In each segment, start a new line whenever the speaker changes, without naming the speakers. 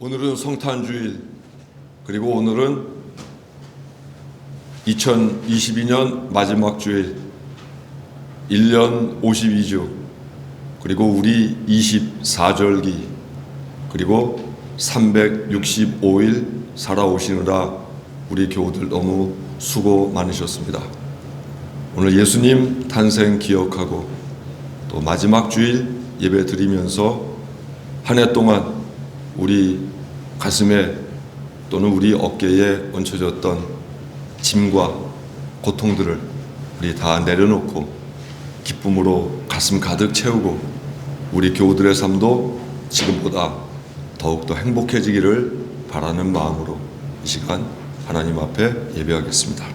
오늘은 성탄주일, 그리고 오늘은 2022년 마지막 주일, 1년 52주, 그리고 우리 24절기, 그리고 365일 살아오시느라 우리 교우들 너무 수고 많으셨습니다. 오늘 예수님 탄생 기억하고 또 마지막 주일 예배 드리면서 한 해 동안 우리 가슴에 또는 우리 어깨에 얹혀졌던 짐과 고통들을 우리 다 내려놓고 기쁨으로 가슴 가득 채우고 우리 교우들의 삶도 지금보다 더욱더 행복해지기를 바라는 마음으로 이 시간 하나님 앞에 예배하겠습니다.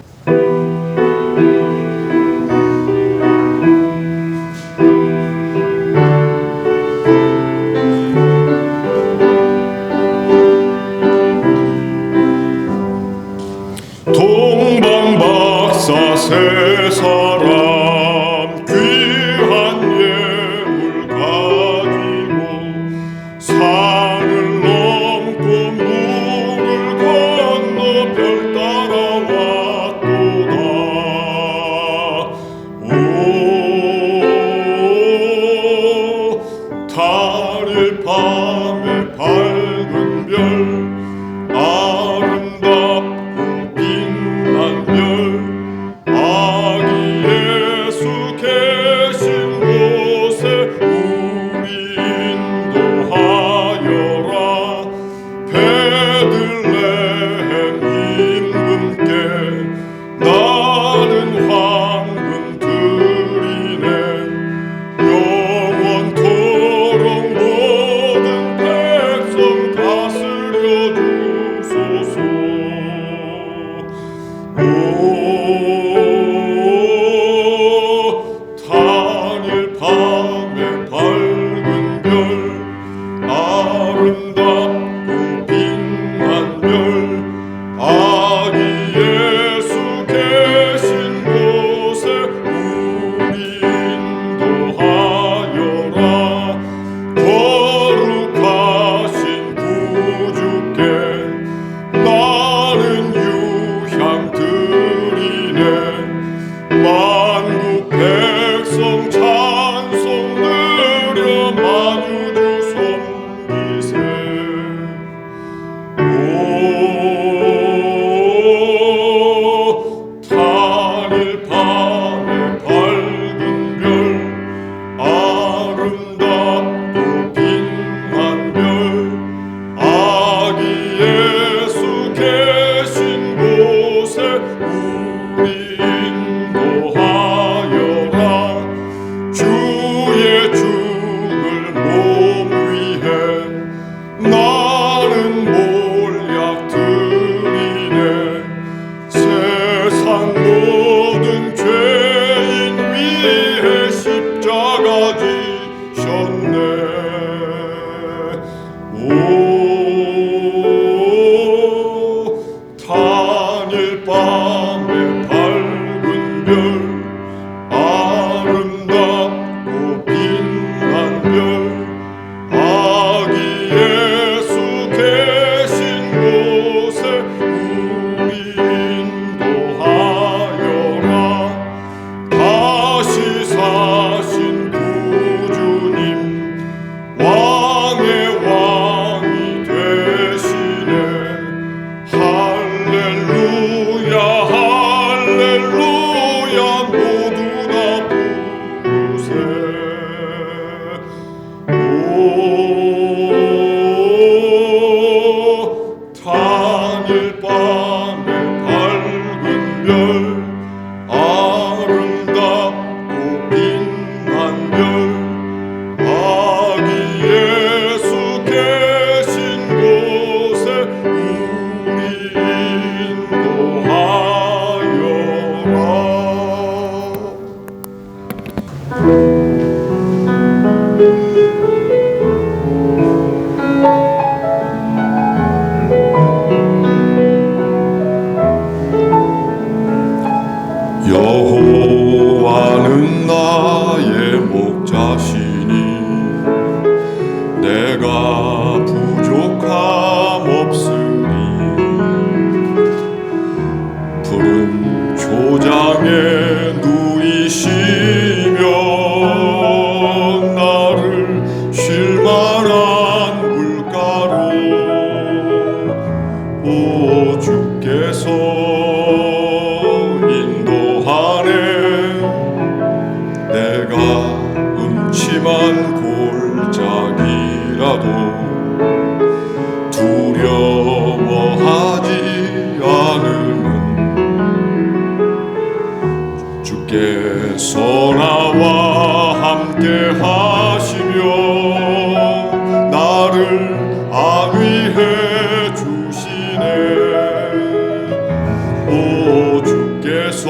동방박사 세 사람 귀한 예물 가지고 산을 넘고 물을 건너 별 따라왔도다. 오 달일 밤에 밝은 별 아름답고 빛난 별 아기 예수 계신 곳에 우리 인도하여라. 베들레헴 임금께 나는 황금 드리네. 영원토록 모든 백성 다스려 주소서. 오 단일 밤에 밝은 별 아름답고 빛난 별 아기 예수 계신 곳에 우리 인도하여라. 거룩하신 구주께 나는 유향 드리네. 만국 백성 찬송 드려 만유주 섬기세. 오 단일 밤에 밝은 별 아름답고 빛난 별 아기 예수 계신 곳에 우리 인도하여라. 주의 죽을 몸 위해 나는 몰약 드리네. 세상 모든 죄인 위해 십자가 지셨네. 오 단일 밤에 밝은 별 아름답고 빛난 별 아기 예수 계신 곳에 우리 인도하여라. 다시 사신 구주님 왕의 왕이 되시네. 할렐루야 할렐루야 모두 다 부르세. 오 단일 밤에 밝은 별 아름답고 빛난 별 아기 예수 계신 곳에 우리 인도하여라. 여호와는 나의 목자시니 내가 부족한 땅에 누이시며 나를 쉴 만한 물가로 오 주께서 인도하네. 내가 음침한 골짜기라도 두려워하지 않으면 주께서 나와 함께 하시며 나를 안위해 주시네. 오 주께서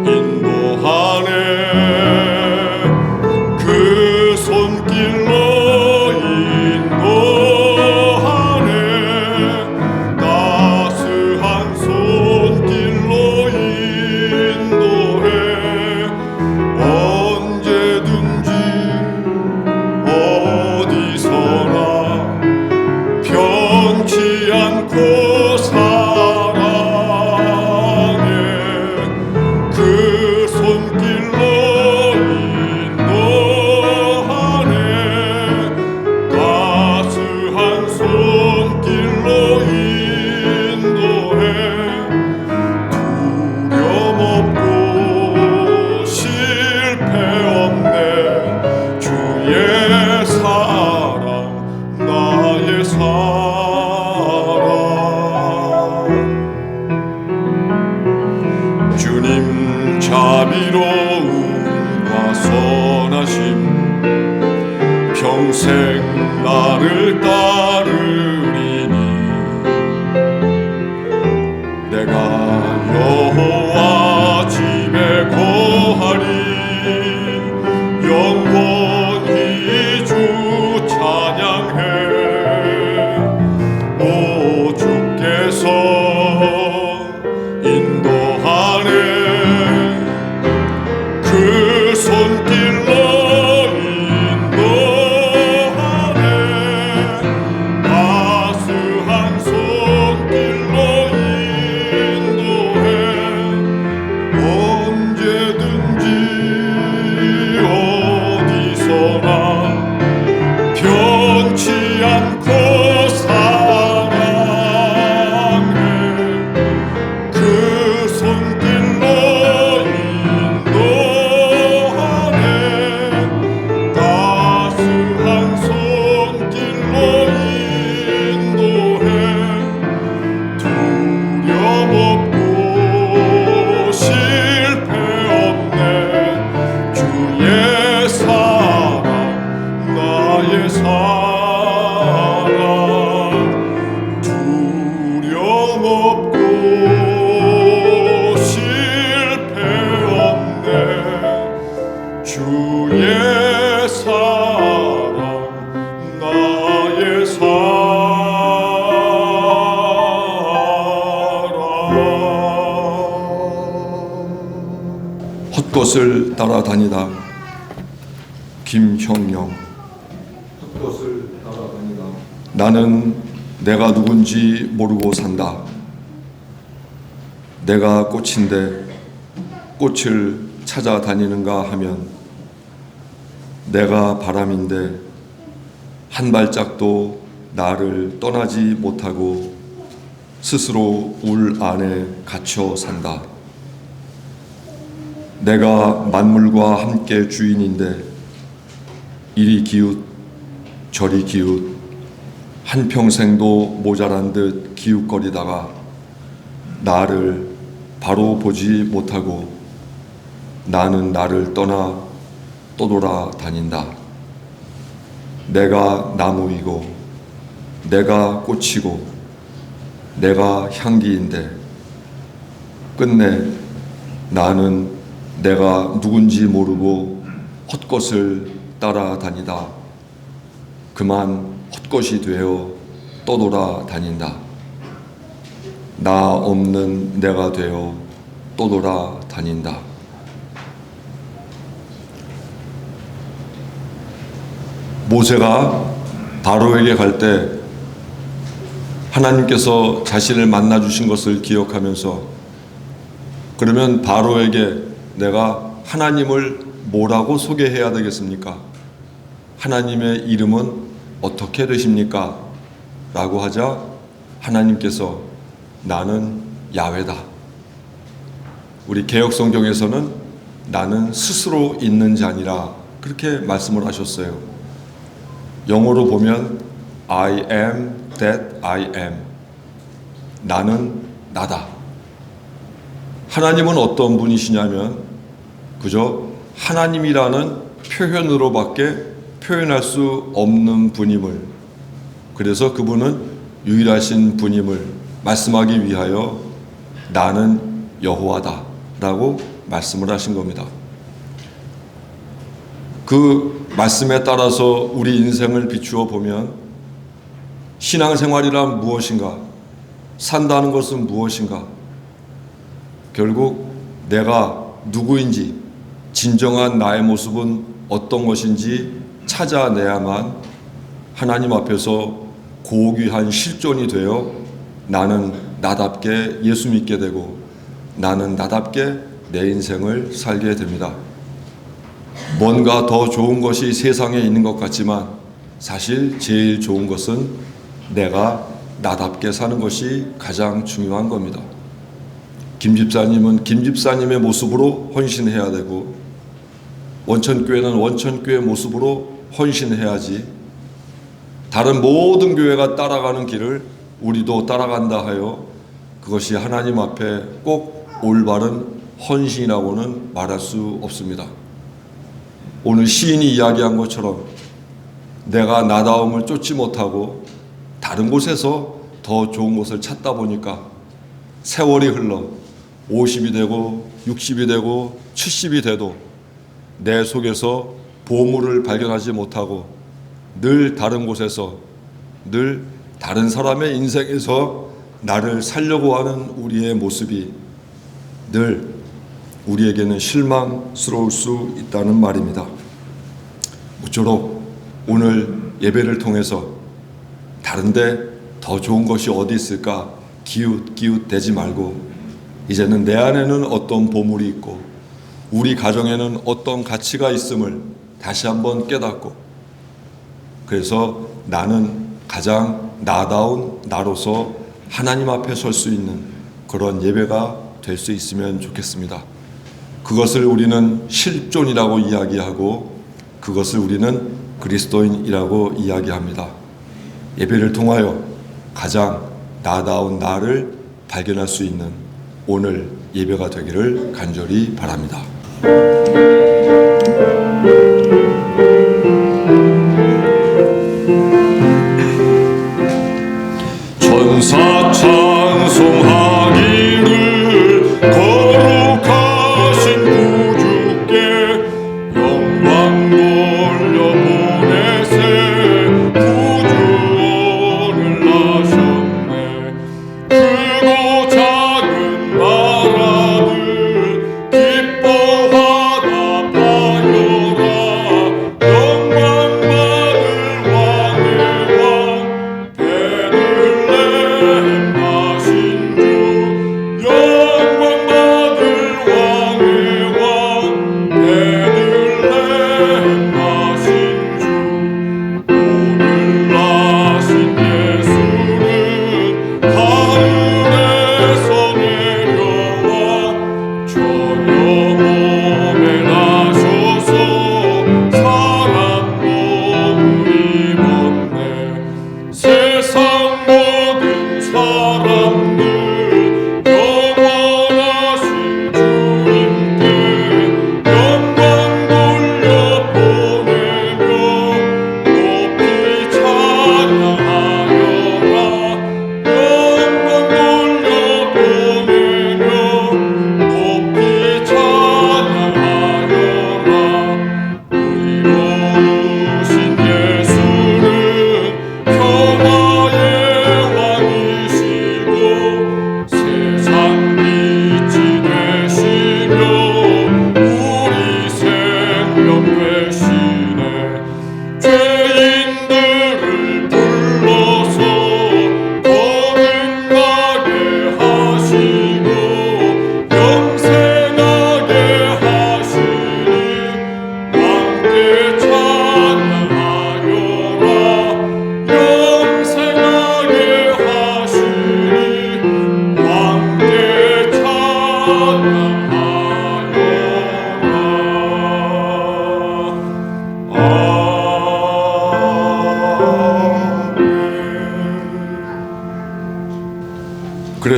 인도하네. 그 손길로 인도하네. 따스한 손길로 인도해. 언제든지 어디서나 편치 않고 사랑해. 그 손길로 인도하네. 따스한 손길로 인도해. 두려움 없고 실패 없네. 주의 사랑 나의 사랑. 주님 자비로움과 선하심 평생 나를 따르리니. 내가 여호와 집에 거하리. 영원히 주 찬양해. 오 주께서 인도하네. 그 손길로 인도하네. 따스한 손길로 인도해. 언제든지 어디서나 편치 않고 사랑해. 그 손길로 인도하네. 따스한 손길로 인도해. 두려움 없고 실패 없네. 주의 사랑 나의 사랑. 두려움 없고 실패 없네. 주의 사랑 나의 사랑.
헛것을 따라다니다. 김형영. 헛것을 따라다니다. 나는 내가 누군지 모르고 산다. 내가 꽃인데 꽃을 찾아다니는가 하면 내가 바람인데 한 발짝도 나를 떠나지 못하고 스스로 울 안에 갇혀 산다. 내가 만물과 함께 주인인데 이리 기웃 저리 기웃 한평생도 모자란 듯 기웃거리다가 나를 바로 보지 못하고 나는 나를 떠나 떠돌아 다닌다. 내가 나무이고 내가 꽃이고 내가 향기인데 끝내 나는 내가 누군지 모르고 헛것을 따라다니다 그만 헛것이 되어 떠돌아 다닌다. 나 없는 내가 되어 떠돌아 다닌다. 모세가 바로에게 갈 때 하나님께서 자신을 만나 주신 것을 기억하면서 그러면 바로에게 내가 하나님을 뭐라고 소개해야 되겠습니까? 하나님의 이름은 어떻게 되십니까? 라고 하자 하나님께서 나는 야훼다. 우리 개역성경에서는 나는 스스로 있는 자니라 그렇게 말씀을 하셨어요. 영어로 보면 I am that I am. 나는 나다. 하나님은 어떤 분이시냐면 그저 하나님이라는 표현으로밖에 표현할 수 없는 분임을, 그래서 그분은 유일하신 분임을 말씀하기 위하여 나는 여호와다 라고 말씀을 하신 겁니다. 그 말씀에 따라서 우리 인생을 비추어 보면 신앙생활이란 무엇인가? 산다는 것은 무엇인가? 결국 내가 누구인지, 진정한 나의 모습은 어떤 것인지 찾아내야만 하나님 앞에서 고귀한 실존이 되어 나는 나답게 예수 믿게 되고 나는 나답게 내 인생을 살게 됩니다. 뭔가 더 좋은 것이 세상에 있는 것 같지만 사실 제일 좋은 것은 내가 나답게 사는 것이 가장 중요한 겁니다. 김 집사님은 김 집사님의 모습으로 헌신해야 되고 원천교회는 원천교회 모습으로 헌신해야지 다른 모든 교회가 따라가는 길을 우리도 따라간다 하여 그것이 하나님 앞에 꼭 올바른 헌신이라고는 말할 수 없습니다. 오늘 시인이 이야기한 것처럼 내가 나다움을 쫓지 못하고 다른 곳에서 더 좋은 곳을 찾다 보니까 세월이 흘러 50이 되고 60이 되고 70이 돼도 내 속에서 보물을 발견하지 못하고 늘 다른 곳에서 늘 다른 사람의 인생에서 나를 살려고 하는 우리의 모습이 늘 우리에게는 실망스러울 수 있다는 말입니다. 모쪼록 오늘 예배를 통해서 다른데 더 좋은 것이 어디 있을까 기웃기웃대지 말고 이제는 내 안에는 어떤 보물이 있고 우리 가정에는 어떤 가치가 있음을 다시 한번 깨닫고 그래서 나는 가장 나다운 나로서 하나님 앞에 설 수 있는 그런 예배가 될 수 있으면 좋겠습니다. 그것을 우리는 실존이라고 이야기하고 그것을 우리는 그리스도인이라고 이야기합니다. 예배를 통하여 가장 나다운 나를 발견할 수 있는 오늘 예배가 되기를 간절히 바랍니다.
천사 찬송하기를 거룩하신 구주께 영광 돌려보내세 구주원을 하셨네. 크고 작은 나라들 기뻐하다 파여라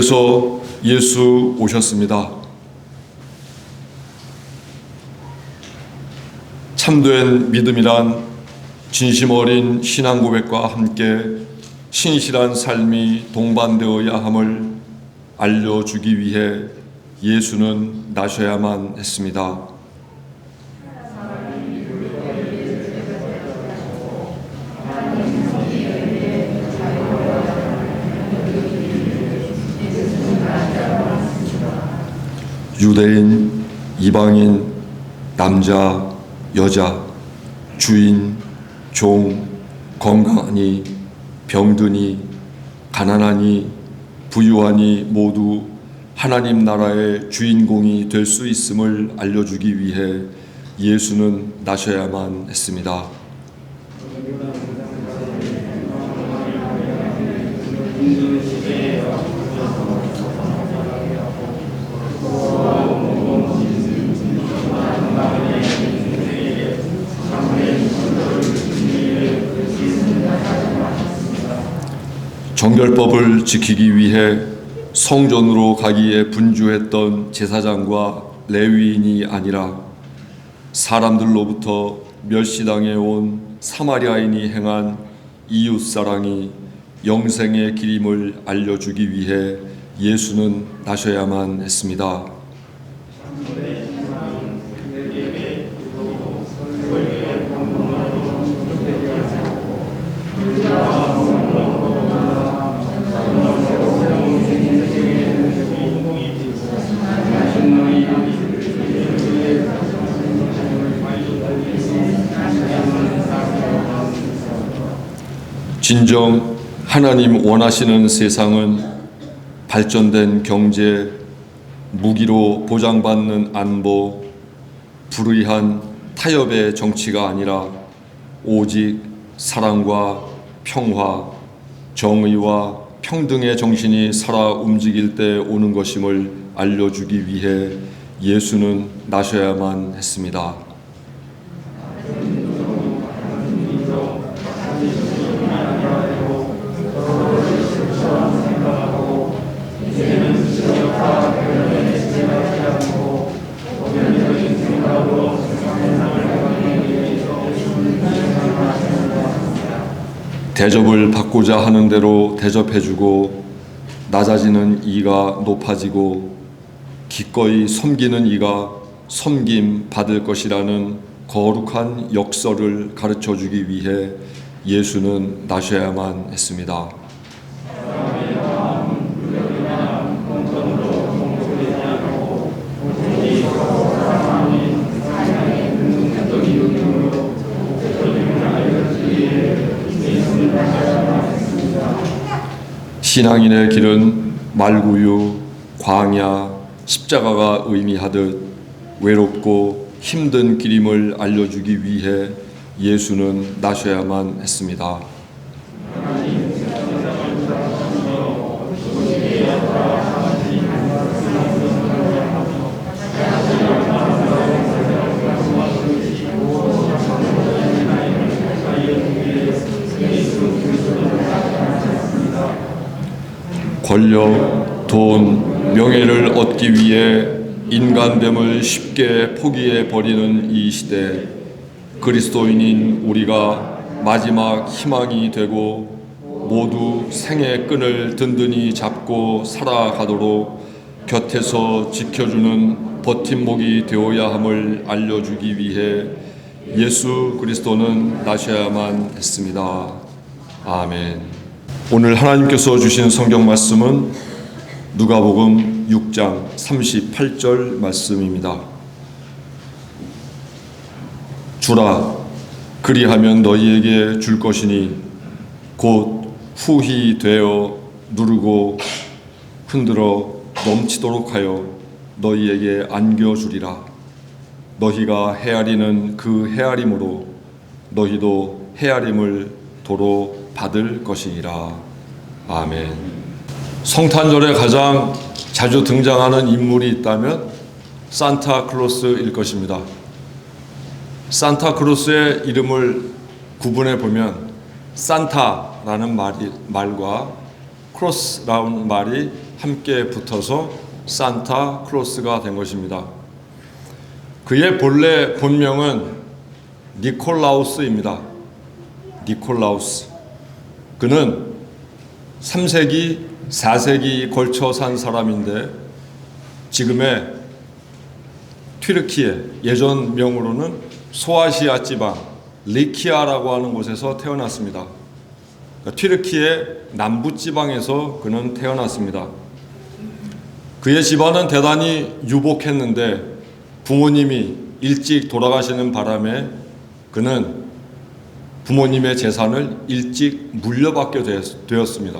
그래서 예수 오셨습니다. 참된 믿음이란 진심 어린 신앙 고백과 함께 신실한 삶이 동반되어야 함을 알려주기 위해 예수는 나셔야만 했습니다. 유대인, 이방인, 남자, 여자, 주인, 종, 건강하니, 병드니, 가난하니, 부유하니 모두 하나님 나라의 주인공이 될 수 있음을 알려주기 위해 예수는 나셔야만 했습니다. 정결법을 지키기 위해 성전으로 가기에 분주했던 제사장과 레위인이 아니라 사람들로부터 멸시당해 온 사마리아인이 행한 이웃사랑이 영생의 길임을 알려주기 위해 예수는 나셔야만 했습니다. 진정 하나님 원하시는 세상은 발전된 경제, 무기로 보장받는 안보, 불의한 타협의 정치가 아니라 오직 사랑과 평화, 정의와 평등의 정신이 살아 움직일 때 오는 것임을 알려주기 위해 예수는 나셔야만 했습니다. 대접을 받고자 하는 대로 대접해주고 낮아지는 이가 높아지고 기꺼이 섬기는 이가 섬김 받을 것이라는 거룩한 역설을 가르쳐주기 위해 예수는 나셔야만 했습니다. 신앙인의 길은 말구유, 광야, 십자가가 의미하듯 외롭고 힘든 길임을 알려주기 위해 예수는 나셔야만 했습니다. 권력, 돈, 명예를 얻기 위해 인간됨을 쉽게 포기해 버리는 이 시대, 그리스도인인 우리가 마지막 희망이 되고 모두 생의 끈을 든든히 잡고 살아가도록 곁에서 지켜주는 버팀목이 되어야 함을 알려주기 위해 예수 그리스도는 나셔야만 했습니다. 아멘. 오늘 하나님께서 주신 성경 말씀은 누가복음 6장 38절 말씀입니다. 주라, 그리하면 너희에게 줄 것이니 곧 후히 되어 누르고 흔들어 넘치도록 하여 너희에게 안겨주리라. 너희가 헤아리는 그 헤아림으로 너희도 헤아림을 도로 받을 것이니라. 아멘. 성탄절에 가장 자주 등장하는 인물이 있다면 산타클로스일 것입니다. 산타클로스의 이름을 구분해 보면 산타라는 말과 크로스라는 말이 함께 붙어서 산타클로스가 된 것입니다. 그의 본래 본명은 니콜라우스입니다. 니콜라우스. 그는 3세기, 4세기 걸쳐 산 사람인데 지금의 튀르키예, 예전 명으로는 소아시아 지방 리키아라고 하는 곳에서 태어났습니다. 그러니까 튀르키예 남부 지방에서 그는 태어났습니다. 그의 집안은 대단히 유복했는데 부모님이 일찍 돌아가시는 바람에 그는 부모님의 재산을 일찍 물려받게 되었습니다.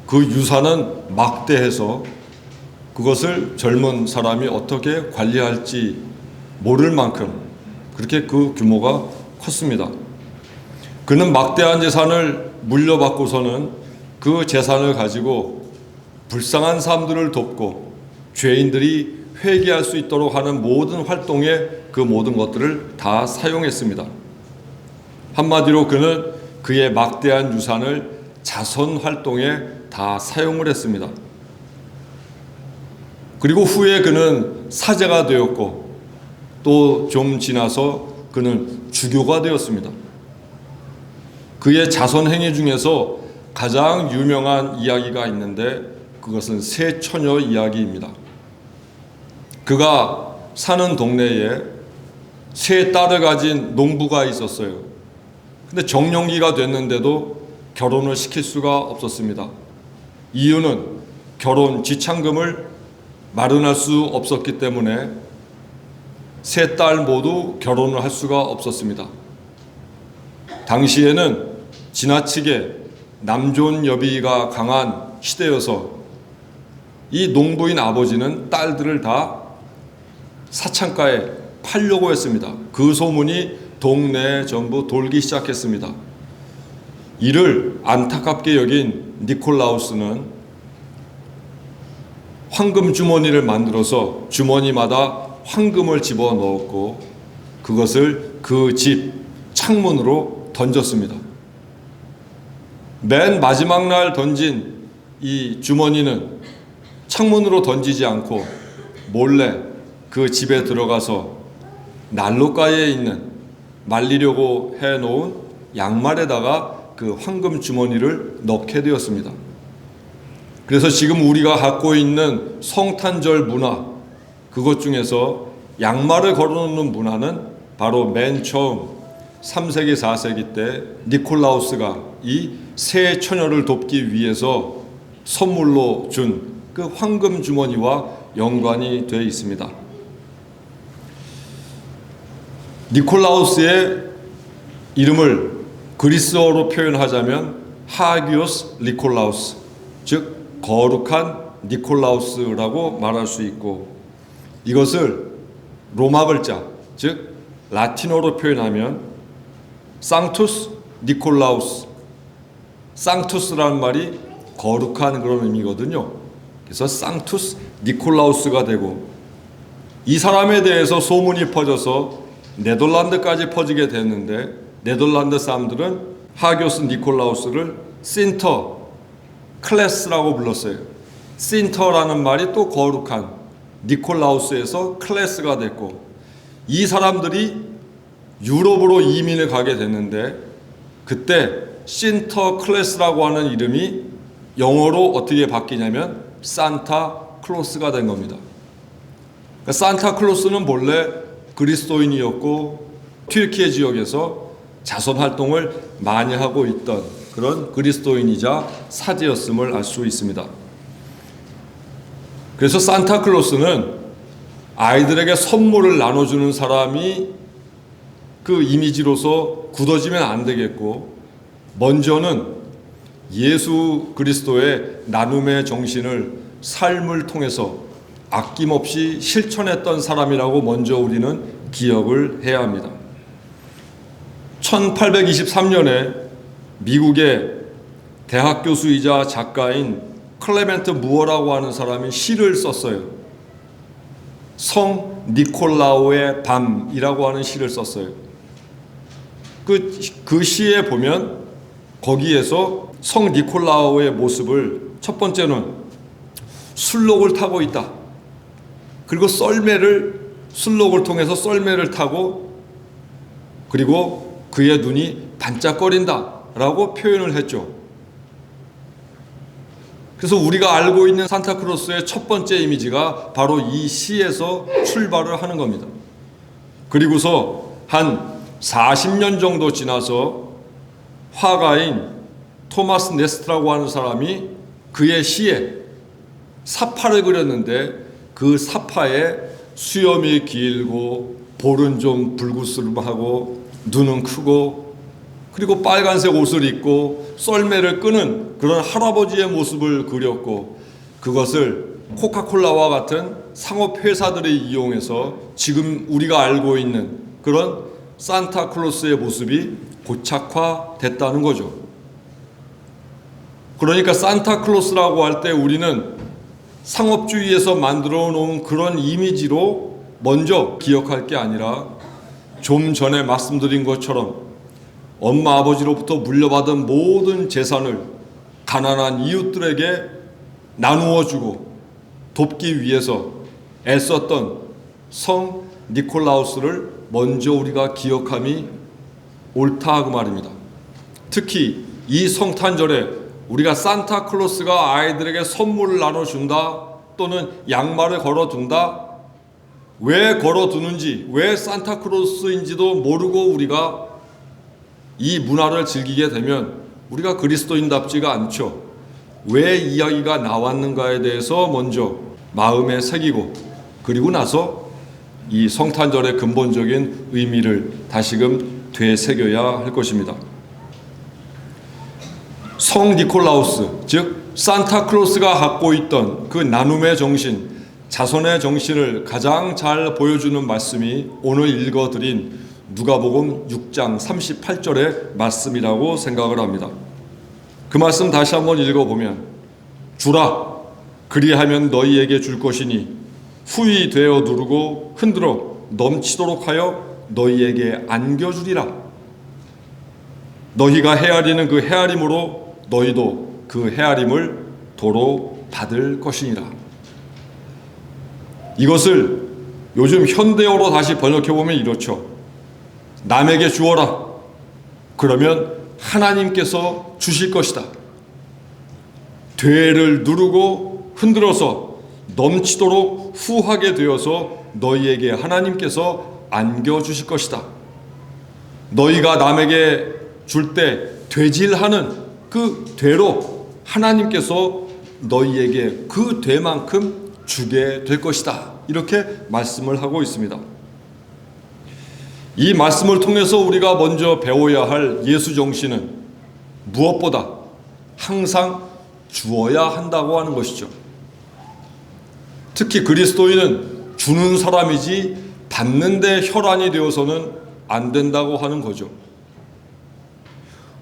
그 유산은 막대해서 그것을 젊은 사람이 어떻게 관리할지 모를 만큼 그렇게 그 규모가 컸습니다. 그는 막대한 재산을 물려받고서는 그 재산을 가지고 불쌍한 사람들을 돕고 죄인들이 회개할 수 있도록 하는 모든 활동에 그 모든 것들을 다 사용했습니다. 한마디로 그는 그의 막대한 유산을 자선 활동에 다 사용을 했습니다. 그리고 후에 그는 사제가 되었고 또 좀 지나서 그는 주교가 되었습니다. 그의 자선 행위 중에서 가장 유명한 이야기가 있는데 그것은 세 처녀 이야기입니다. 그가 사는 동네에 세 딸을 가진 농부가 있었어요. 근데 정년기가 됐는데도 결혼을 시킬 수가 없었습니다. 이유는 결혼 지참금을 마련할 수 없었기 때문에 세 딸 모두 결혼을 할 수가 없었습니다. 당시에는 지나치게 남존 여비가 강한 시대여서 이 농부인 아버지는 딸들을 다 사창가에 팔려고 했습니다. 그 소문이 동네에 전부 돌기 시작했습니다. 이를 안타깝게 여긴 니콜라우스는 황금 주머니를 만들어서 주머니마다 황금을 집어넣었고 그것을 그 집 창문으로 던졌습니다. 맨 마지막 날 던진 이 주머니는 창문으로 던지지 않고 몰래 그 집에 들어가서 난로가에 있는 말리려고 해놓은 양말에다가 그 황금 주머니를 넣게 되었습니다. 그래서 지금 우리가 갖고 있는 성탄절 문화, 그것 중에서 양말을 걸어놓는 문화는 바로 맨 처음 3세기, 4세기 때 니콜라우스가 이 세 처녀를 돕기 위해서 선물로 준 그 황금 주머니와 연관이 되어 있습니다. 니콜라우스의 이름을 그리스어로 표현하자면 하기오스 니콜라우스, 즉 거룩한 니콜라우스라고 말할 수 있고, 이것을 로마 글자, 즉 라틴어로 표현하면 상투스 니콜라우스, 상투스라는 말이 거룩한 그런 의미거든요. 그래서 상투스 니콜라우스가 되고, 이 사람에 대해서 소문이 퍼져서 네덜란드까지 퍼지게 됐는데, 네덜란드 사람들은 하기오스 니콜라우스를 신터 클래스라고 불렀어요. 신터라는 말이 또 거룩한, 니콜라우스에서 클래스가 됐고, 이 사람들이 유럽으로 이민을 가게 됐는데 그때 신터 클래스라고 하는 이름이 영어로 어떻게 바뀌냐면 산타클로스가 된 겁니다. 그러니까 산타클로스는 본래 그리스도인이었고 튀르키예 지역에서 자선 활동을 많이 하고 있던 그런 그리스도인이자 사제였음을 알 수 있습니다. 그래서 산타클로스는 아이들에게 선물을 나눠주는 사람이 그 이미지로서 굳어지면 안 되겠고, 먼저는 예수 그리스도의 나눔의 정신을 삶을 통해서 아낌없이 실천했던 사람이라고 먼저 우리는 기억을 해야 합니다. 1823년에 미국의 대학 교수이자 작가인 클레멘트 무어라고 하는 사람이 시를 썼어요. 성 니콜라오의 밤이라고 하는 시를 썼어요. 그 시에 보면 거기에서 성 니콜라오의 모습을 첫 번째는 술록을 타고 있다. 그리고 술록을 통해서 썰매를 타고 그리고 그의 눈이 반짝거린다 라고 표현을 했죠. 그래서 우리가 알고 있는 산타클로스의 첫 번째 이미지가 바로 이 시에서 출발을 하는 겁니다. 그리고서 한 40년 정도 지나서 화가인 토마스 네스트라고 하는 사람이 그의 시에 사파를 그렸는데 그 사파에 수염이 길고 볼은 좀 불구스름하고 눈은 크고 그리고 빨간색 옷을 입고 썰매를 끄는 그런 할아버지의 모습을 그렸고 그것을 코카콜라와 같은 상업 회사들이 이용해서 지금 우리가 알고 있는 그런 산타클로스의 모습이 고착화됐다는 거죠. 그러니까 산타클로스라고 할 때 우리는 상업주의에서 만들어 놓은 그런 이미지로 먼저 기억할 게 아니라 좀 전에 말씀드린 것처럼 엄마 아버지로부터 물려받은 모든 재산을 가난한 이웃들에게 나누어 주고 돕기 위해서 애썼던 성 니콜라우스를 먼저 우리가 기억함이 옳다 그 말입니다. 특히 이 성탄절에 우리가 산타클로스가 아이들에게 선물을 나눠준다 또는 양말을 걸어둔다, 왜 걸어두는지 왜 산타클로스인지도 모르고 우리가 이 문화를 즐기게 되면 우리가 그리스도인답지가 않죠. 왜 이야기가 나왔는가에 대해서 먼저 마음에 새기고 그리고 나서 이 성탄절의 근본적인 의미를 다시금 되새겨야 할 것입니다. 성 니콜라우스, 즉 산타클로스가 갖고 있던 그 나눔의 정신, 자선의 정신을 가장 잘 보여주는 말씀이 오늘 읽어드린 누가복음 6장 38절의 말씀이라고 생각을 합니다. 그 말씀 다시 한번 읽어보면 주라 그리하면 너희에게 줄 것이니 후히 되어 누르고 흔들어 넘치도록 하여 너희에게 안겨주리라. 너희가 헤아리는 그 헤아림으로 너희도 그 헤아림을 도로 받을 것이니라. 이것을 요즘 현대어로 다시 번역해보면 이렇죠. 남에게 주어라. 그러면 하나님께서 주실 것이다. 되를 누르고 흔들어서 넘치도록 후하게 되어서 너희에게 하나님께서 안겨주실 것이다. 너희가 남에게 줄 때 되질하는 그 되로 하나님께서 너희에게 그 되만큼 주게 될 것이다. 이렇게 말씀을 하고 있습니다. 이 말씀을 통해서 우리가 먼저 배워야 할 예수 정신은 무엇보다 항상 주어야 한다고 하는 것이죠. 특히 그리스도인은 주는 사람이지 받는 데 혈안이 되어서는 안 된다고 하는 거죠.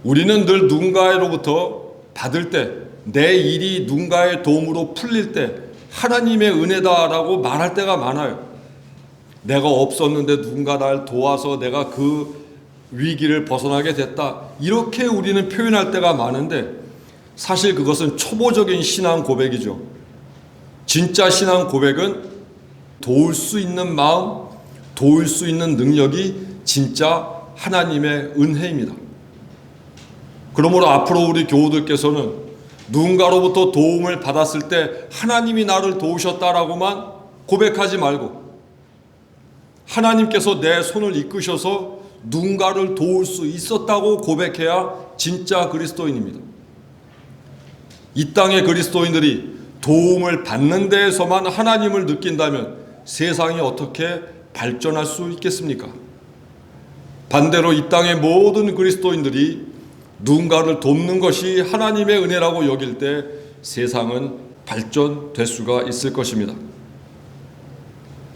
우리는 늘 누군가로부터 받을 때, 내 일이 누군가의 도움으로 풀릴 때 하나님의 은혜다라고 말할 때가 많아요. 내가 없었는데 누군가 날 도와서 내가 그 위기를 벗어나게 됐다. 이렇게 우리는 표현할 때가 많은데 사실 그것은 초보적인 신앙 고백이죠. 진짜 신앙 고백은 도울 수 있는 마음, 도울 수 있는 능력이 진짜 하나님의 은혜입니다. 그러므로 앞으로 우리 교우들께서는 누군가로부터 도움을 받았을 때 하나님이 나를 도우셨다라고만 고백하지 말고 하나님께서 내 손을 이끄셔서 누군가를 도울 수 있었다고 고백해야 진짜 그리스도인입니다. 이 땅의 그리스도인들이 도움을 받는 데에서만 하나님을 느낀다면 세상이 어떻게 발전할 수 있겠습니까? 반대로 이 땅의 모든 그리스도인들이 누군가를 돕는 것이 하나님의 은혜라고 여길 때 세상은 발전될 수가 있을 것입니다.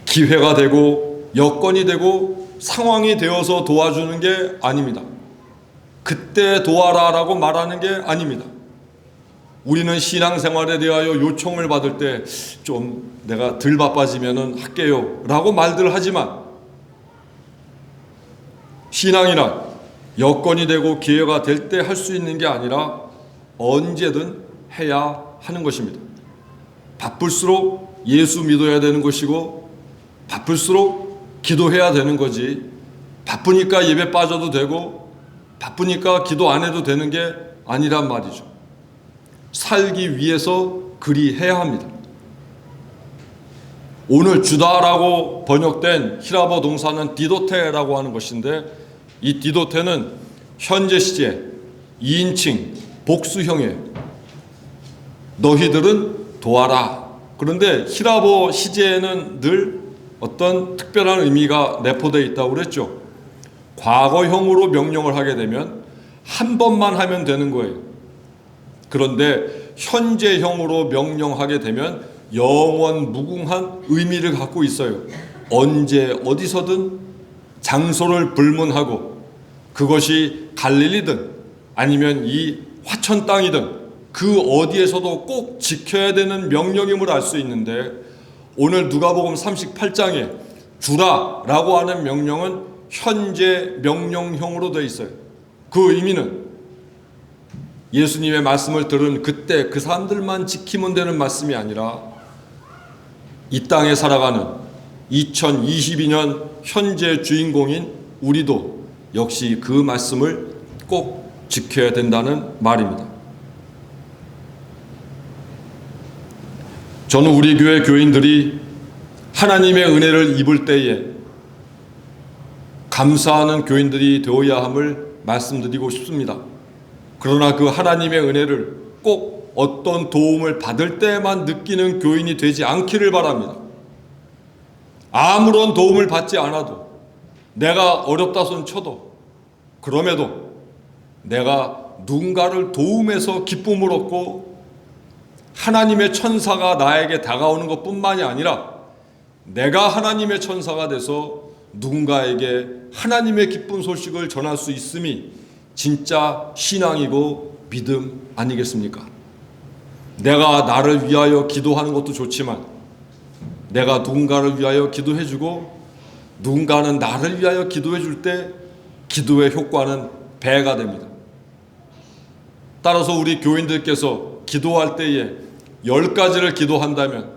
기회가 되고 여건이 되고 상황이 되어서 도와주는 게 아닙니다. 그때 도와라라고 말하는 게 아닙니다. 우리는 신앙생활에 대하여 요청을 받을 때 좀 내가 덜 바빠지면 할게요 라고 말들 하지만 신앙이란 여건이 되고 기회가 될 때 할 수 있는 게 아니라 언제든 해야 하는 것입니다. 바쁠수록 예수 믿어야 되는 것이고 바쁠수록 기도해야 되는 거지, 바쁘니까 예배 빠져도 되고 바쁘니까 기도 안 해도 되는 게 아니란 말이죠. 살기 위해서 그리해야 합니다. 오늘 주다라고 번역된 히라보 동사는 디도테라고 하는 것인데, 이 디도테는 현재 시제 2인칭 복수형이에요. 너희들은 도와라. 그런데 히라보 시제에는 늘 어떤 특별한 의미가 내포되어 있다고 그랬죠. 과거형으로 명령을 하게 되면 한 번만 하면 되는 거예요. 그런데 현재형으로 명령하게 되면 영원 무궁한 의미를 갖고 있어요. 언제 어디서든 장소를 불문하고, 그것이 갈릴리든 아니면 이 화천 땅이든 그 어디에서도 꼭 지켜야 되는 명령임을 알 수 있는데, 오늘 누가복음 38장에 주라라고 하는 명령은 현재 명령형으로 되어 있어요. 그 의미는 예수님의 말씀을 들은 그때 그 사람들만 지키면 되는 말씀이 아니라 이 땅에 살아가는 2022년 현재 주인공인 우리도 역시 그 말씀을 꼭 지켜야 된다는 말입니다. 저는 우리 교회 교인들이 하나님의 은혜를 입을 때에 감사하는 교인들이 되어야 함을 말씀드리고 싶습니다. 그러나 그 하나님의 은혜를 꼭 어떤 도움을 받을 때만 느끼는 교인이 되지 않기를 바랍니다. 아무런 도움을 받지 않아도, 내가 어렵다 손 쳐도, 그럼에도 내가 누군가를 도움해서 기쁨을 얻고 하나님의 천사가 나에게 다가오는 것뿐만이 아니라 내가 하나님의 천사가 돼서 누군가에게 하나님의 기쁜 소식을 전할 수 있음이 진짜 신앙이고 믿음 아니겠습니까? 내가 나를 위하여 기도하는 것도 좋지만 내가 누군가를 위하여 기도해주고 누군가는 나를 위하여 기도해줄 때 기도의 효과는 배가 됩니다. 따라서 우리 교인들께서 기도할 때에 10가지를 기도한다면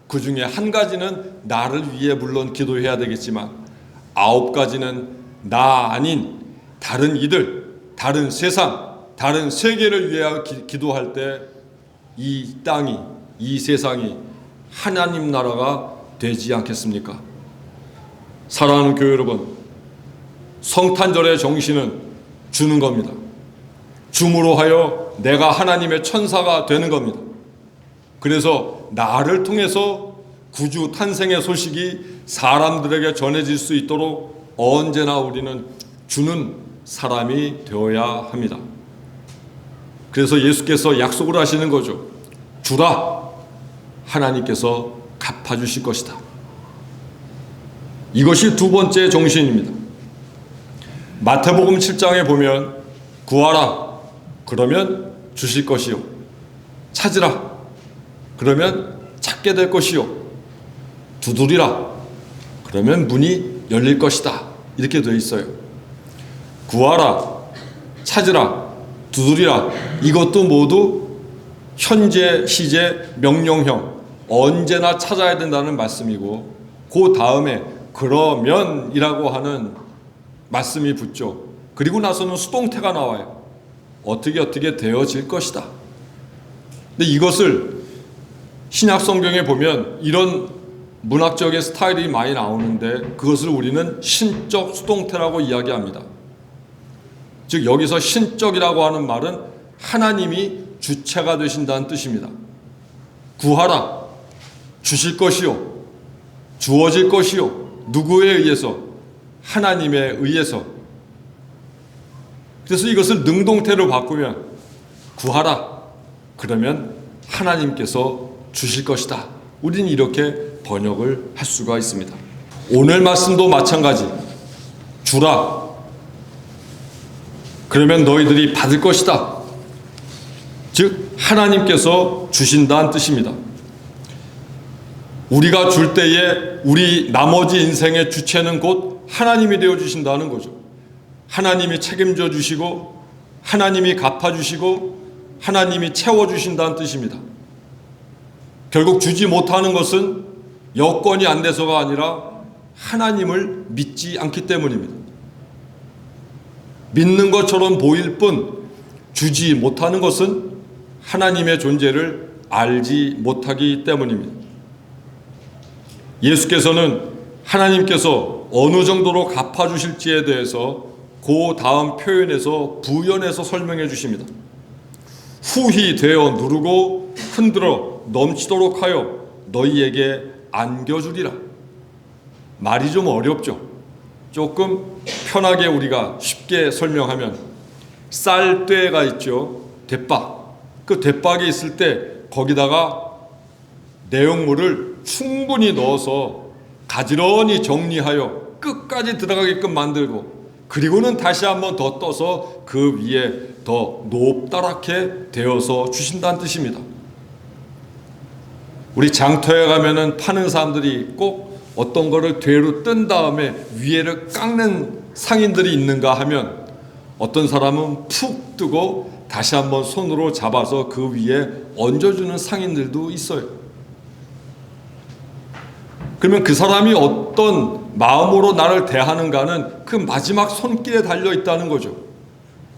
그 중에 한 가지는 나를 위해 물론 기도해야 되겠지만 9가지는 나 아닌 다른 이들, 다른 세상, 다른 세계를 위하여 기도할 때 이 땅이, 이 세상이 하나님 나라가 되지 않겠습니까? 사랑하는 교회 여러분, 성탄절의 정신은 주는 겁니다. 줌으로 하여 내가 하나님의 천사가 되는 겁니다. 그래서 나를 통해서 구주 탄생의 소식이 사람들에게 전해질 수 있도록 언제나 우리는 주는 사람이 되어야 합니다. 그래서 예수께서 약속을 하시는 거죠. 주라, 하나님께서 갚아주실 것이다. 이것이 두 번째 정신입니다. 마태복음 7장에 보면 구하라, 그러면 주실 것이요. 찾으라, 그러면 찾게 될 것이요. 두드리라, 그러면 문이 열릴 것이다. 이렇게 되어 있어요. 구하라, 찾으라, 두드리라, 이것도 모두 현재 시제 명령형, 언제나 찾아야 된다는 말씀이고, 그 다음에 그러면이라고 하는 말씀이 붙죠. 그리고 나서는 수동태가 나와요. 어떻게 되어질 것이다. 근데 이것을 신약 성경에 보면 이런 문학적인 스타일이 많이 나오는데 그것을 우리는 신적 수동태라고 이야기합니다. 즉 여기서 신적이라고 하는 말은 하나님이 주체가 되신다는 뜻입니다. 구하라, 주실 것이요. 주어질 것이요. 누구에 의해서? 하나님에 의해서. 그래서 이것을 능동태로 바꾸면 구하라, 그러면 하나님께서 주실 것이다. 우리는 이렇게 번역을 할 수가 있습니다. 오늘 말씀도 마찬가지. 주라, 그러면 너희들이 받을 것이다. 즉 하나님께서 주신다는 뜻입니다. 우리가 줄 때에 우리 나머지 인생의 주체는 곧 하나님이 되어 주신다는 거죠. 하나님이 책임져 주시고 하나님이 갚아 주시고 하나님이 채워 주신다는 뜻입니다. 결국 주지 못하는 것은 여건이 안 돼서가 아니라 하나님을 믿지 않기 때문입니다. 믿는 것처럼 보일 뿐 주지 못하는 것은 하나님의 존재를 알지 못하기 때문입니다. 예수께서는 하나님께서 어느 정도로 갚아주실지에 대해서 그 다음 표현에서 부연해서 설명해 주십니다. 후히 되어 누르고 흔들어 넘치도록 하여 너희에게 안겨주리라. 말이 좀 어렵죠. 조금 편하게 우리가 쉽게 설명하면 쌀대가 있죠. 대박. 그 대박이 있을 때 거기다가 내용물을 충분히 넣어서 가지런히 정리하여 끝까지 들어가게끔 만들고 그리고는 다시 한번 더 떠서 그 위에 더 높다랗게 되어서 주신다는 뜻입니다. 우리 장터에 가면은 파는 사람들이 꼭 어떤 거를 되로 뜬 다음에 위에를 깎는 상인들이 있는가 하면 어떤 사람은 푹 뜨고 다시 한번 손으로 잡아서 그 위에 얹어주는 상인들도 있어요. 그러면 그 사람이 어떤 마음으로 나를 대하는가는 그 마지막 손길에 달려 있다는 거죠.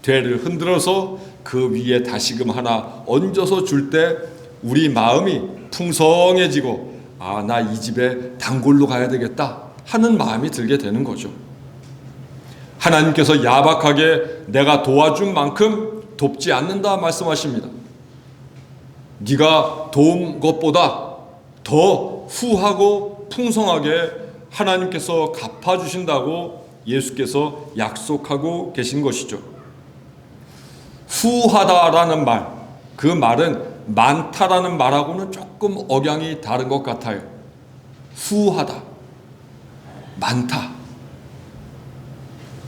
되를 흔들어서 그 위에 다시금 하나 얹어서 줄 때 우리 마음이 풍성해지고 아, 나 이 집에 단골로 가야 되겠다 하는 마음이 들게 되는 거죠. 하나님께서 야박하게 내가 도와준 만큼 돕지 않는다 말씀하십니다. 네가 도운 것보다 더 후하고 풍성하게 하나님께서 갚아주신다고 예수께서 약속하고 계신 것이죠. 후하다라는 말, 그 말은 많다라는 말하고는 조금 억양이 다른 것 같아요. 후하다, 많다.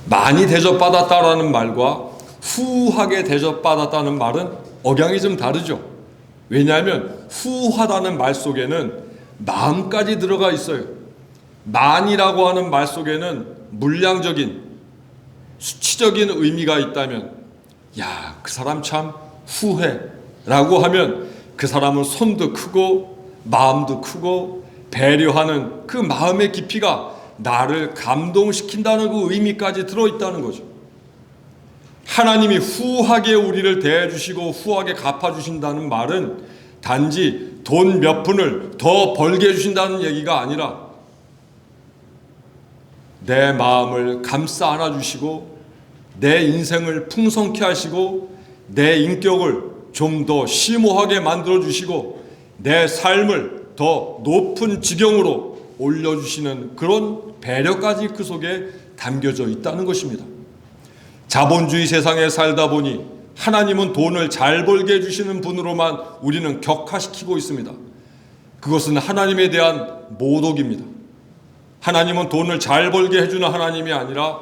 많이 대접받았다라는 말과 후하게 대접받았다는 말은 억양이 좀 다르죠. 왜냐하면 후하다는 말 속에는 마음까지 들어가 있어요. 많이라고 하는 말 속에는 물량적인 수치적인 의미가 있다면 야, 그 사람 참 후해 라고 하면 그 사람은 손도 크고 마음도 크고 배려하는 그 마음의 깊이가 나를 감동시킨다는 그 의미까지 들어있다는 거죠. 하나님이 후하게 우리를 대해주시고 후하게 갚아주신다는 말은 단지 돈 몇 푼을 더 벌게 해주신다는 얘기가 아니라 내 마음을 감싸 안아주시고 내 인생을 풍성케 하시고 내 인격을 좀 더 심오하게 만들어주시고 내 삶을 더 높은 지경으로 올려주시는 그런 배려까지 그 속에 담겨져 있다는 것입니다. 자본주의 세상에 살다 보니 하나님은 돈을 잘 벌게 해주시는 분으로만 우리는 격화시키고 있습니다. 그것은 하나님에 대한 모독입니다. 하나님은 돈을 잘 벌게 해주는 하나님이 아니라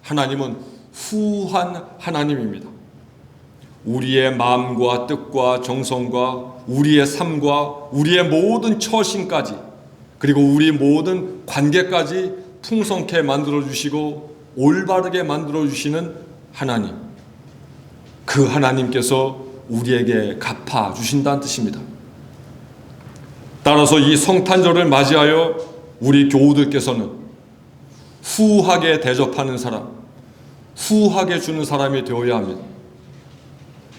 하나님은 후한 하나님입니다. 우리의 마음과 뜻과 정성과 우리의 삶과 우리의 모든 처신까지 그리고 우리 모든 관계까지 풍성케 만들어주시고 올바르게 만들어주시는 하나님, 그 하나님께서 우리에게 갚아주신다는 뜻입니다. 따라서 이 성탄절을 맞이하여 우리 교우들께서는 후하게 대접하는 사람, 후하게 주는 사람이 되어야 합니다.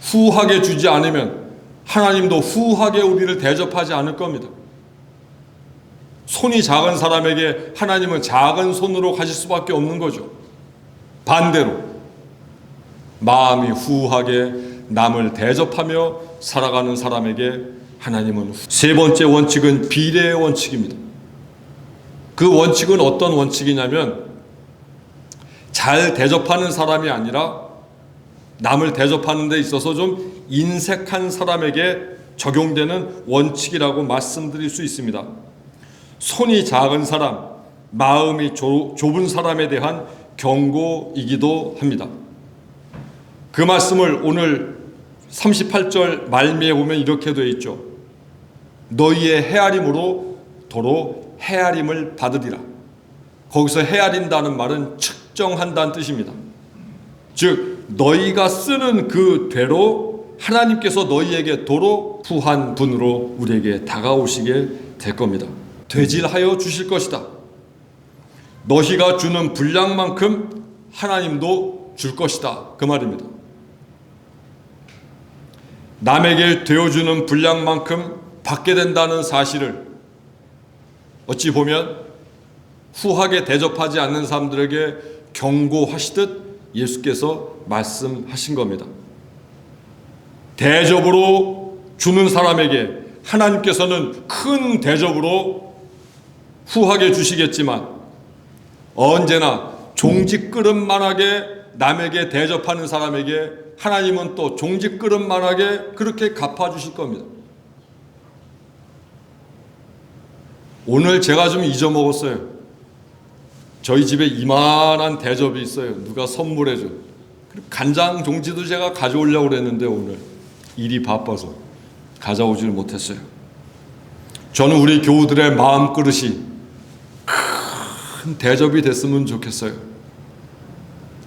후하게 주지 않으면 하나님도 후하게 우리를 대접하지 않을 겁니다. 손이 작은 사람에게 하나님은 작은 손으로 가실 수밖에 없는 거죠. 반대로 마음이 후하게 남을 대접하며 살아가는 사람에게 하나님은 세 번째 원칙은 비례의 원칙입니다. 그 원칙은 어떤 원칙이냐면 잘 대접하는 사람이 아니라 남을 대접하는 데 있어서 좀 인색한 사람에게 적용되는 원칙이라고 말씀드릴 수 있습니다. 손이 작은 사람, 마음이 좁은 사람에 대한 경고이기도 합니다. 그 말씀을 오늘 38절 말미에 보면 이렇게 되어 있죠. 너희의 헤아림으로 도로 헤아림을 받으리라. 거기서 헤아린다는 말은 측정한다는 뜻입니다. 즉 너희가 쓰는 그 되로 하나님께서 너희에게 도로 또 후한 분으로 우리에게 다가오시게 될 겁니다. 되질하여 주실 것이다. 너희가 주는 분량만큼 하나님도 줄 것이다. 그 말입니다. 남에게 되어주는 분량만큼 받게 된다는 사실을 어찌 보면 후하게 대접하지 않는 사람들에게 경고하시듯 예수께서 말씀하신 겁니다. 대접으로 주는 사람에게 하나님께서는 큰 대접으로 후하게 주시겠지만 언제나 종직그릇만하게 남에게 대접하는 사람에게 하나님은 또 종직그릇만하게 그렇게 갚아주실 겁니다. 오늘 제가 좀 잊어먹었어요. 저희 집에 이만한 대접이 있어요. 누가 선물해줘. 간장 종지도 제가 가져오려고 그랬는데 오늘 일이 바빠서 가져오지를 못했어요. 저는 우리 교우들의 마음 그릇이 큰 대접이 됐으면 좋겠어요.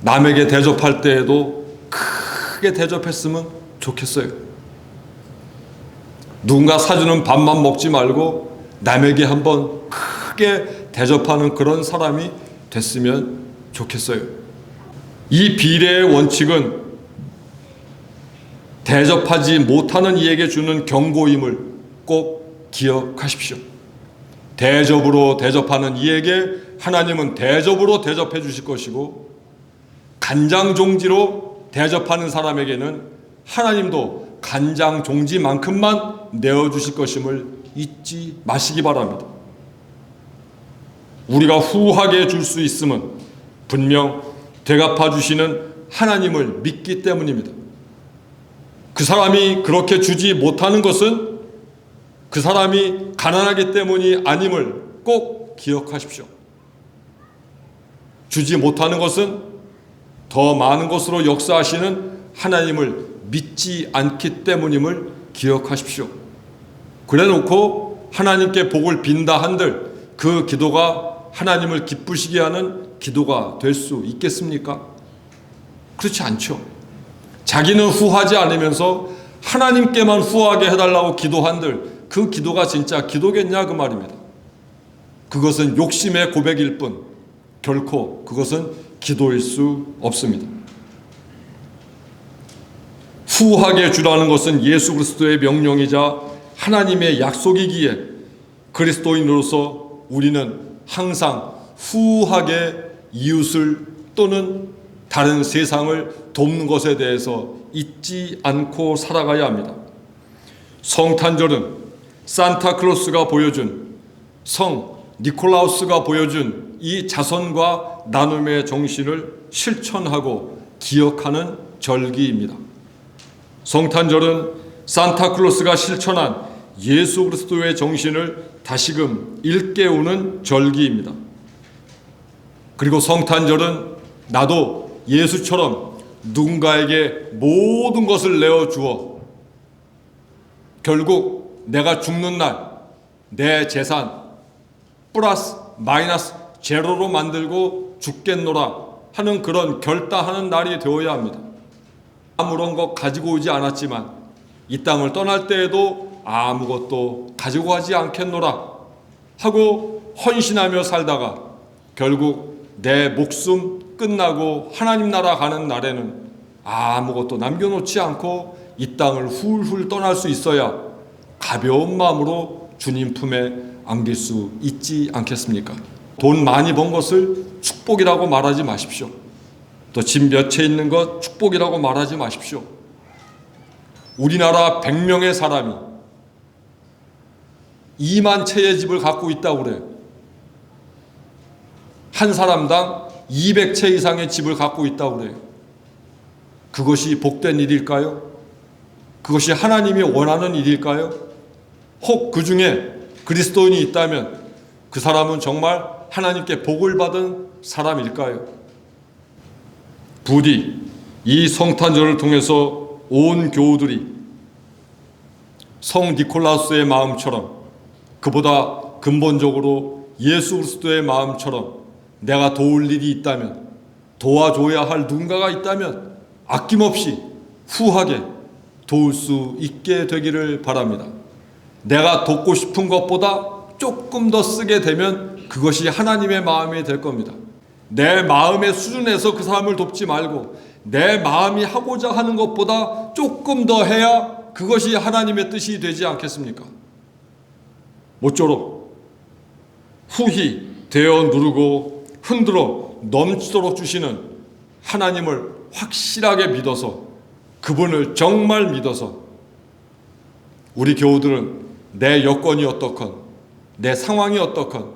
남에게 대접할 때에도 크게 대접했으면 좋겠어요. 누군가 사주는 밥만 먹지 말고 남에게 한번 크게 대접하는 그런 사람이 됐으면 좋겠어요. 이 비례의 원칙은 대접하지 못하는 이에게 주는 경고임을 꼭 기억하십시오. 대접으로 대접하는 이에게 하나님은 대접으로 대접해 주실 것이고, 간장종지로 대접하는 사람에게는 하나님도 간장종지만큼만 내어주실 것임을 잊지 마시기 바랍니다. 우리가 후하게 줄 수 있음은 분명 되갚아 주시는 하나님을 믿기 때문입니다. 그 사람이 그렇게 주지 못하는 것은 그 사람이 가난하기 때문이 아님을 꼭 기억하십시오. 주지 못하는 것은 더 많은 것으로 역사하시는 하나님을 믿지 않기 때문임을 기억하십시오. 그래 놓고 하나님께 복을 빈다 한들 그 기도가 하나님을 기쁘시게 하는 기도가 될 수 있겠습니까? 그렇지 않죠. 자기는 후하지 않으면서 하나님께만 후하게 해달라고 기도한들 그 기도가 진짜 기도겠냐 그 말입니다. 그것은 욕심의 고백일 뿐 결코 그것은 기도일 수 없습니다. 후하게 주라는 것은 예수 그리스도의 명령이자 하나님의 약속이기에 그리스도인으로서 우리는 항상 후하게 이웃을 또는 다른 세상을 돕는 것에 대해서 잊지 않고 살아가야 합니다. 성탄절은 산타클로스가 보여준, 성 니콜라우스가 보여준 이 자선과 나눔의 정신을 실천하고 기억하는 절기입니다. 성탄절은 산타클로스가 실천한 예수 그리스도의 정신을 다시금 일깨우는 절기입니다. 그리고 성탄절은 나도 예수처럼 누군가에게 모든 것을 내어주어 결국 내가 죽는 날 내 재산 플러스 마이너스 제로로 만들고 죽겠노라 하는 그런 결단하는 날이 되어야 합니다. 아무런 것 가지고 오지 않았지만 이 땅을 떠날 때에도 아무것도 가지고 가지 않겠노라 하고 헌신하며 살다가 결국 내 목숨 끝나고 하나님 나라 가는 날에는 아무것도 남겨놓지 않고 이 땅을 훌훌 떠날 수 있어야 가벼운 마음으로 주님 품에 안길 수 있지 않겠습니까? 돈 많이 번 것을 축복이라고 말하지 마십시오. 또 집 몇 채 있는 것 축복이라고 말하지 마십시오. 우리나라 100명의 사람이 2만 채의 집을 갖고 있다고 그래요. 한 사람당 200채 이상의 집을 갖고 있다고 그래요. 그것이 복된 일일까요? 그것이 하나님이 원하는 일일까요? 혹 그 중에 그리스도인이 있다면 그 사람은 정말 하나님께 복을 받은 사람일까요? 부디 이 성탄절을 통해서 온 교우들이 성 니콜라우스의 마음처럼 그보다 근본적으로 예수 그리스도의 마음처럼 내가 도울 일이 있다면 도와줘야 할 누군가가 있다면 아낌없이 후하게 도울 수 있게 되기를 바랍니다. 내가 돕고 싶은 것보다 조금 더 쓰게 되면 그것이 하나님의 마음이 될 겁니다. 내 마음의 수준에서 그 사람을 돕지 말고 내 마음이 하고자 하는 것보다 조금 더 해야 그것이 하나님의 뜻이 되지 않겠습니까? 모쪼록 후히 되어 누르고 흔들어 넘치도록 주시는 하나님을 확실하게 믿어서, 그분을 정말 믿어서 우리 교우들은 내 여건이 어떻건, 내 상황이 어떻건,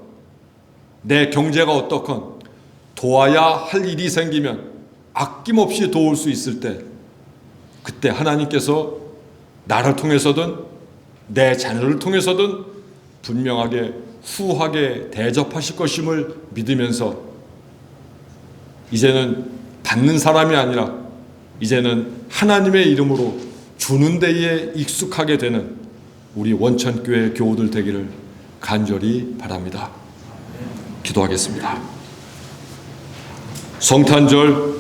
내 경제가 어떻건 도와야 할 일이 생기면 아낌없이 도울 수 있을 때, 그때 하나님께서 나를 통해서든 내 자녀를 통해서든 분명하게 후하게 대접하실 것임을 믿으면서 이제는 받는 사람이 아니라 이제는 하나님의 이름으로 주는 데에 익숙하게 되는 우리 원천교회 교우들 되기를 간절히 바랍니다. 기도하겠습니다. 성탄절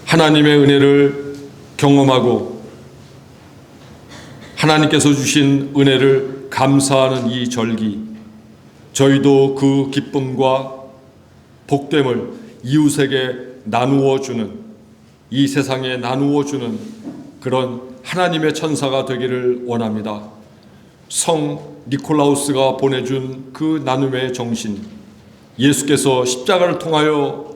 하나님의 은혜를 경험하고 하나님께서 주신 은혜를 감사하는 이 절기, 저희도 그 기쁨과 복됨을 이웃에게 나누어 주는, 이 세상에 나누어 주는 그런 하나님의 천사가 되기를 원합니다. 성 니콜라우스가 보내준 그 나눔의 정신, 예수께서 십자가를 통하여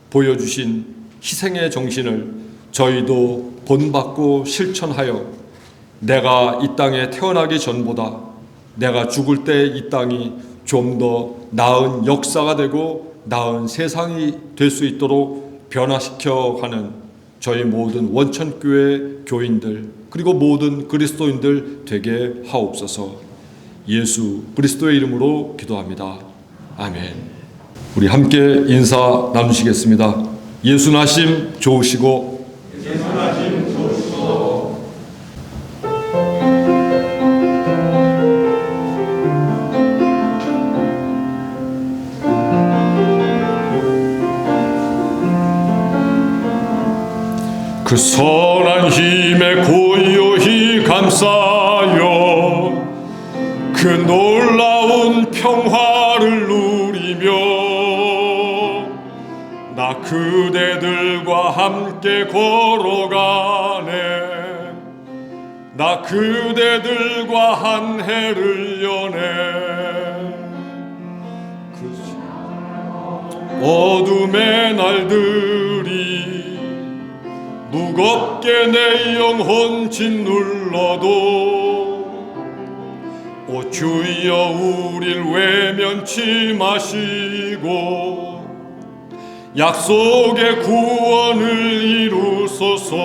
보여주신 희생의 정신을 저희도 본받고 실천하여 내가 이 땅에 태어나기 전보다 내가 죽을 때 이 땅이 좀 더 나은 역사가 되고 나은 세상이 될 수 있도록 변화시켜 가는 저희 모든 원천교회 교인들 그리고 모든 그리스도인들 되게 하옵소서. 예수 그리스도의 이름으로 기도합니다. 아멘. 우리 함께 인사 나누시겠습니다. 예수 나심 좋으시고
그 선한 힘에 고요히 감싸여 그 놀라운 평화를 누리며 나 그대들과 함께 걸어가네. 나 그대들과 한 해를 여네. 그 어둠의 날들이 무겁게 내 영혼 짓눌러도 오 주여 우릴 외면치 마시고 약속의 구원을 이루소서.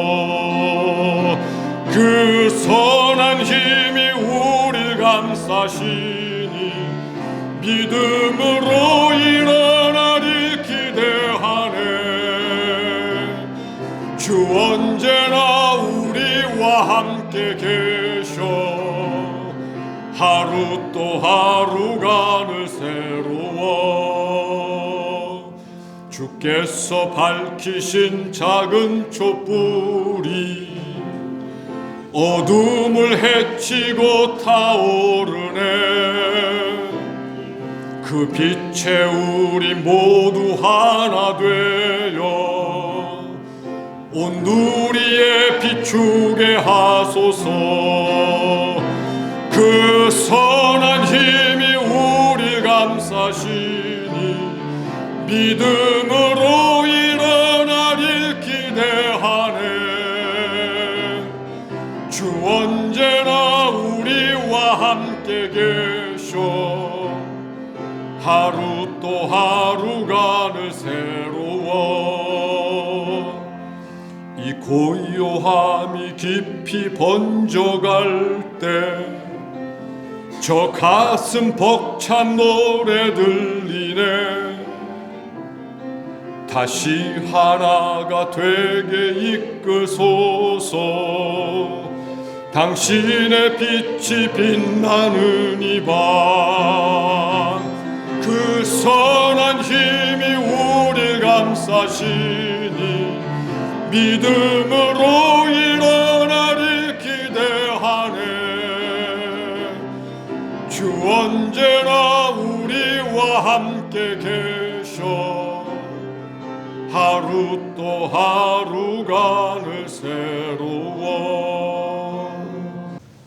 그 선한 힘이 우릴 감싸시니 믿음으로 일어나길 기대하네. 주 언제나 우리와 함께 계셔 하루 또 하루가 늘 새로워. 주께서 밝히신 작은 촛불이 어둠을 헤치고 타오르네. 그 빛에 우리 모두 하나 되어 온 누리에 비추게 하소서. 그 선한 힘이 우릴 감싸시니 믿음으로 일어나길 기대하네. 주 언제나 우리와 함께 계셔 하루 또 하루가 늘 새로워. 이 고요함이 깊이 번져갈 때 저 가슴 벅찬 노래 들리네. 다시 하나가 되게 이끄소서. 당신의 빛이 빛나는 이 밤 그 선한 힘이 우릴 감싸시니 믿음으로 일어나리 기대 우리와 함께 계셔 하루 또 하루가 늘 새로워.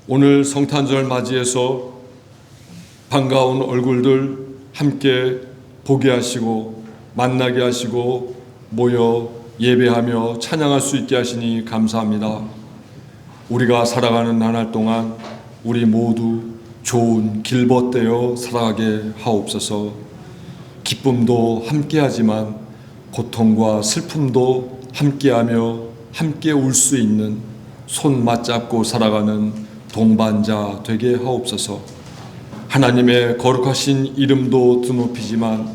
오늘 성탄절 맞이해서 반가운 얼굴들 함께 보게 하시고 만나게 하시고 모여 예배하며 찬양할 수 있게 하시니 감사합니다. 우리가 살아가는 나날 동안 우리 모두 좋은 길벗되어 살아가게 하옵소서. 기쁨도 함께하지만 고통과 슬픔도 함께하며 함께 울 수 있는 손 맞잡고 살아가는 동반자 되게 하옵소서. 하나님의 거룩하신 이름도 드높이지만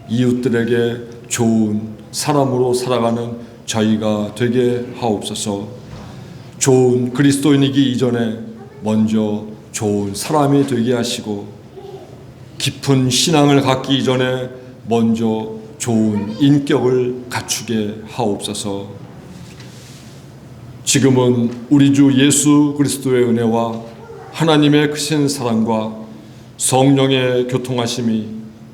이웃들에게 좋은 사람으로 살아가는 저희가 되게 하옵소서. 좋은 그리스도인이기 이전에 먼저 좋은 사람이 되게 하시고 깊은 신앙을 갖기 이전에 먼저 좋은 인격을 갖추게 하옵소서. 지금은 우리 주 예수 그리스도의 은혜와 하나님의 크신 사랑과 성령의 교통하심이